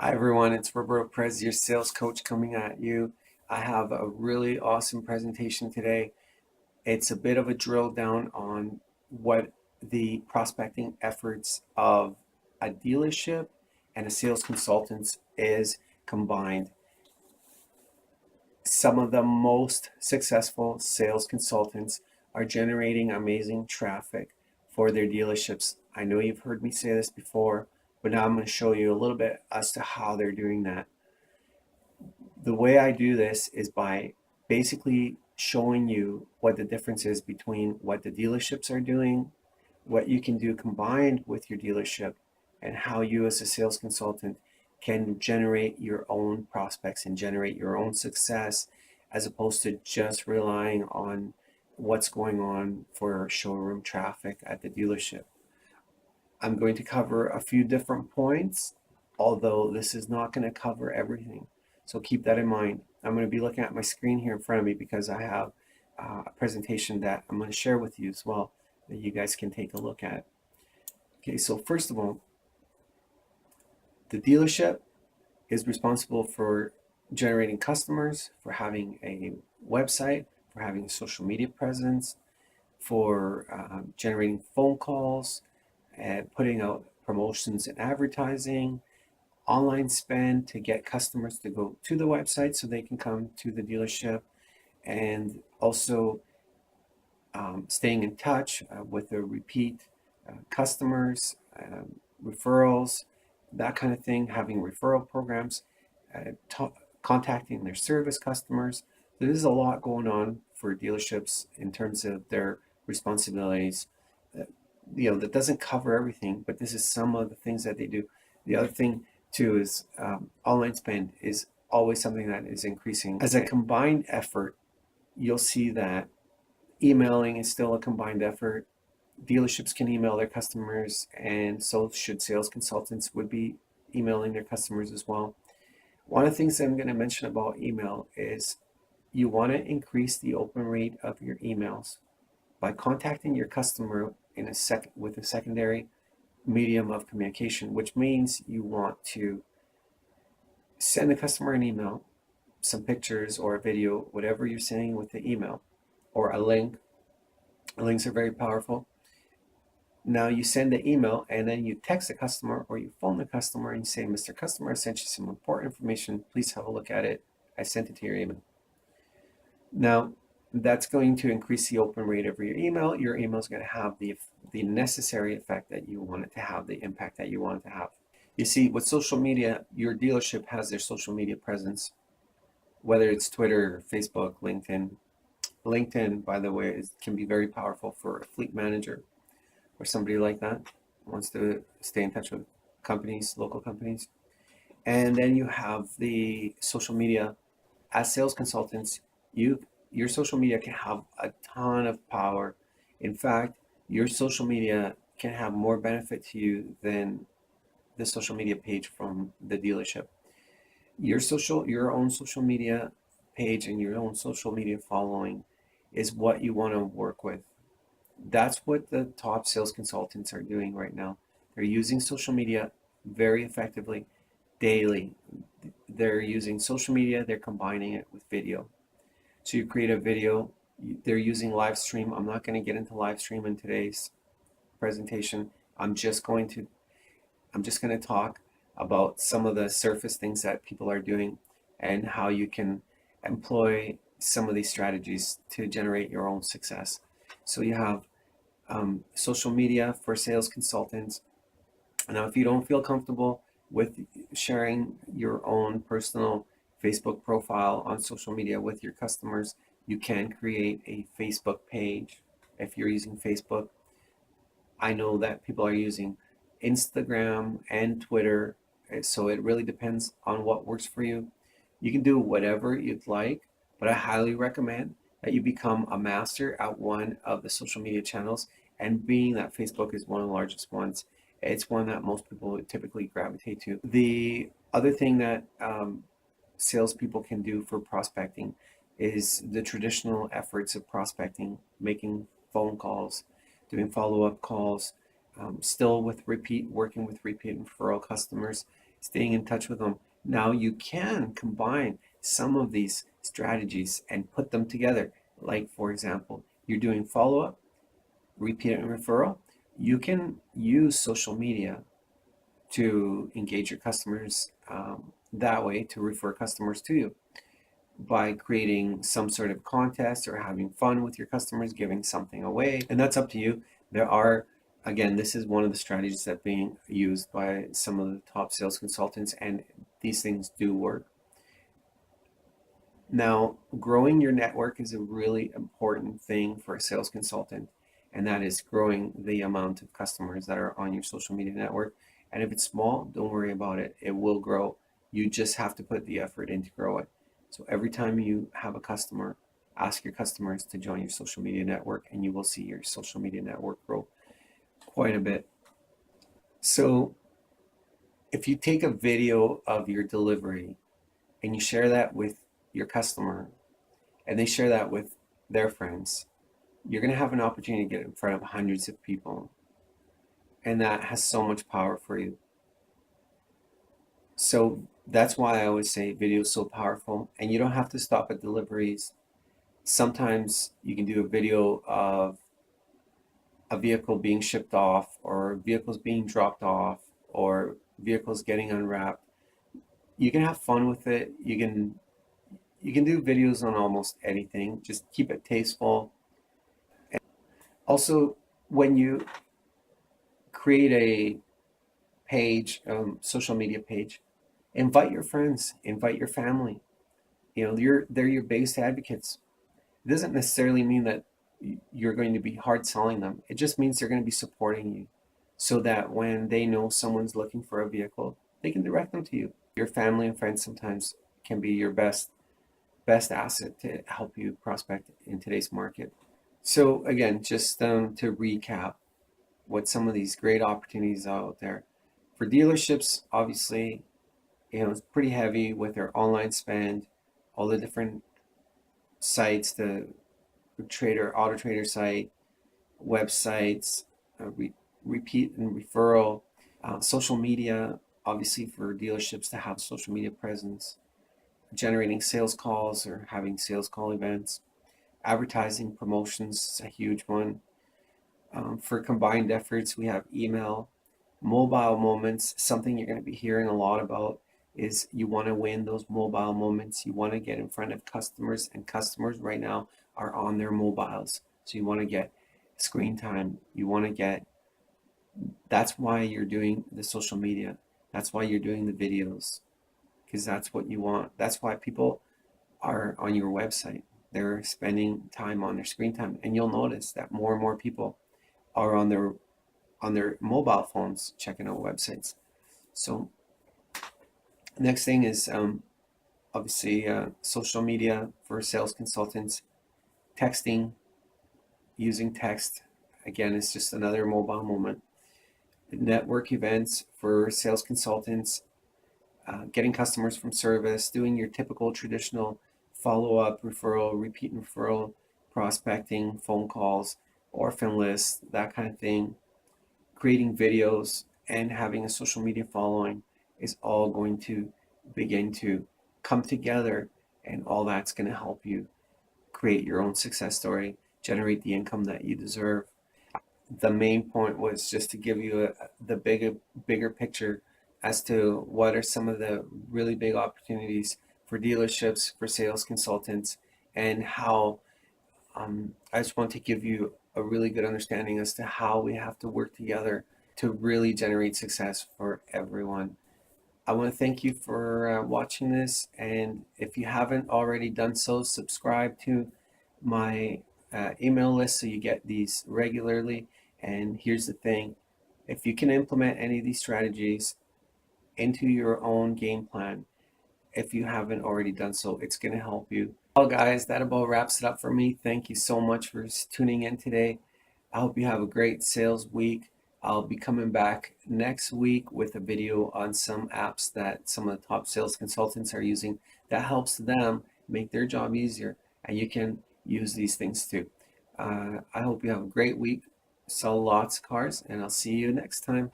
Hi everyone, it's Roberto Perez, your sales coach coming at you. I have a really awesome presentation today. It's a bit of a drill down on what the prospecting efforts of a dealership and a sales consultant is combined. Some of the most successful sales consultants are generating amazing traffic for their dealerships. I know you've heard me say this before, but now I'm going to show you a little bit as to how they're doing that. The way I do this is by basically showing you what the difference is between what the dealerships are doing, what you can do combined with your dealership, and how you as a sales consultant can generate your own prospects and generate your own success as opposed to just relying on what's going on for showroom traffic at the dealership. I'm going to cover a few different points, although this is not going to cover everything. So keep that in mind. I'm going to be looking at my screen here in front of me because I have a presentation that I'm going to share with you as well that you guys can take a look at. Okay, so first of all, the dealership is responsible for generating customers, for having a website, for having a social media presence, for generating phone calls, putting out promotions and advertising, online spend to get customers to go to the website so they can come to the dealership, and also staying in touch with the repeat customers, referrals, that kind of thing, having referral programs, contacting their service customers. So there's a lot going on for dealerships in terms of their responsibilities. That doesn't cover everything, but this is some of the things that they do. The other thing too is online spend is always something that is increasing. As a combined effort, you'll see that emailing is still a combined effort. Dealerships can email their customers, and so should sales consultants would be emailing their customers as well. One of the things that I'm going to mention about email is you want to increase the open rate of your emails by contacting your customer with a secondary medium of communication, which means you want to send the customer an email, some pictures or a video, whatever you're saying with the email, or a link. Links are very powerful. Now you send the email and then you text the customer or you phone the customer and you say, Mr. Customer, I sent you some important information. Please have a look at it. I sent it to your email. Now, that's going to increase the open rate of your email. Your email is going to have the necessary effect that you want it to have, the impact that you want it to have. You see, with social media, your dealership has their social media presence, whether it's Twitter, Facebook, LinkedIn. LinkedIn, by the way, can be very powerful for a fleet manager or somebody like that who wants to stay in touch with companies, local companies. And then you have the social media. As sales consultants, your social media can have a ton of power. In fact, your social media can have more benefit to you than the social media page from the dealership. Your own social media page and your own social media following is what you want to work with. That's what the top sales consultants are doing right now. They're using social media very effectively daily. They're using social media, they're combining it with video. So you create a video, they're using live stream. I'm not going to get into live stream in today's presentation. I'm just going to talk about some of the surface things that people are doing and how you can employ some of these strategies to generate your own success. So you have social media for sales consultants. Now, if you don't feel comfortable with sharing your own personal Facebook profile on social media with your customers, you can create a Facebook page if you're using Facebook. I know that people are using Instagram and Twitter, so it really depends on what works for you. You can do whatever you'd like, but I highly recommend that you become a master at one of the social media channels. And being that Facebook is one of the largest ones, it's one that most people would typically gravitate to. The other thing that salespeople can do for prospecting is the traditional efforts of prospecting, making phone calls, doing follow-up calls, still with working with repeat and referral customers. staying in touch with them. Now you can combine some of these strategies and put them together. Like, for example, you're doing follow-up, repeat and referral. You can use social media to engage your customers that way, to refer customers to you by creating some sort of contest or having fun with your customers, giving something away. And that's up to you. There are, again, this is one of the strategies that being used by some of the top sales consultants, and these things do work. Now, growing your network is a really important thing for a sales consultant, and that is growing the amount of customers that are on your social media network. And if it's small, don't worry about it. It will grow. You just have to put the effort in to grow it. So every time you have a customer, ask your customers to join your social media network, and you will see your social media network grow quite a bit. So if you take a video of your delivery and you share that with your customer, and they share that with their friends, you're going to have an opportunity to get in front of hundreds of people. And that has so much power for you. So that's why I always say video is so powerful, and you don't have to stop at deliveries. Sometimes you can do a video of a vehicle being shipped off, or vehicles being dropped off, or vehicles getting unwrapped. You can have fun with it. You can do videos on almost anything. Just keep it tasteful. And also, when you create a page, social media page, invite your friends, invite your family. You know, they're your biggest advocates. It doesn't necessarily mean that you're going to be hard selling them. It just means they're going to be supporting you, so that when they know someone's looking for a vehicle, they can direct them to you. Your family and friends sometimes can be your best asset to help you prospect in today's market. So again, just to recap what some of these great opportunities are out there. For dealerships, obviously, it's pretty heavy with their online spend, all the different sites, the auto trader site, websites, repeat and referral, social media, obviously for dealerships to have social media presence, generating sales calls or having sales call events, advertising promotions is a huge one. For combined efforts, we have email, mobile moments. Something you're going to be hearing a lot about is you want to win those mobile moments. You want to get in front of customers, and customers right now are on their mobiles. So you want to get screen time. You want to get, that's why you're doing the social media. That's why you're doing the videos, because that's what you want. That's why people are on your website. They're spending time on their screen time, and you'll notice that more and more people are on their mobile phones checking out websites. So next thing is obviously social media for sales consultants, texting, using text. Again, it's just another mobile moment. Network events for sales consultants, getting customers from service, doing your typical traditional follow-up, referral, repeat and referral, prospecting, phone calls, orphan lists, that kind of thing. Creating videos and having a social media following is all going to begin to come together, and all that's going to help you create your own success story, generate the income that you deserve. The main point was just to give you the bigger picture as to what are some of the really big opportunities for dealerships, for sales consultants, and how I just want to give you a really good understanding as to how we have to work together to really generate success for everyone. I want to thank you for watching this, and if you haven't already done so, subscribe to my email list so you get these regularly. And here's the thing, if you can implement any of these strategies into your own game plan, if you haven't already done so, it's going to help you. Well, guys, that about wraps it up for me. Thank you so much for tuning in today. I hope you have a great sales week. I'll be coming back next week with a video on some apps that some of the top sales consultants are using that helps them make their job easier, and you can use these things too. I hope you have a great week. Sell lots of cars, and I'll see you next time.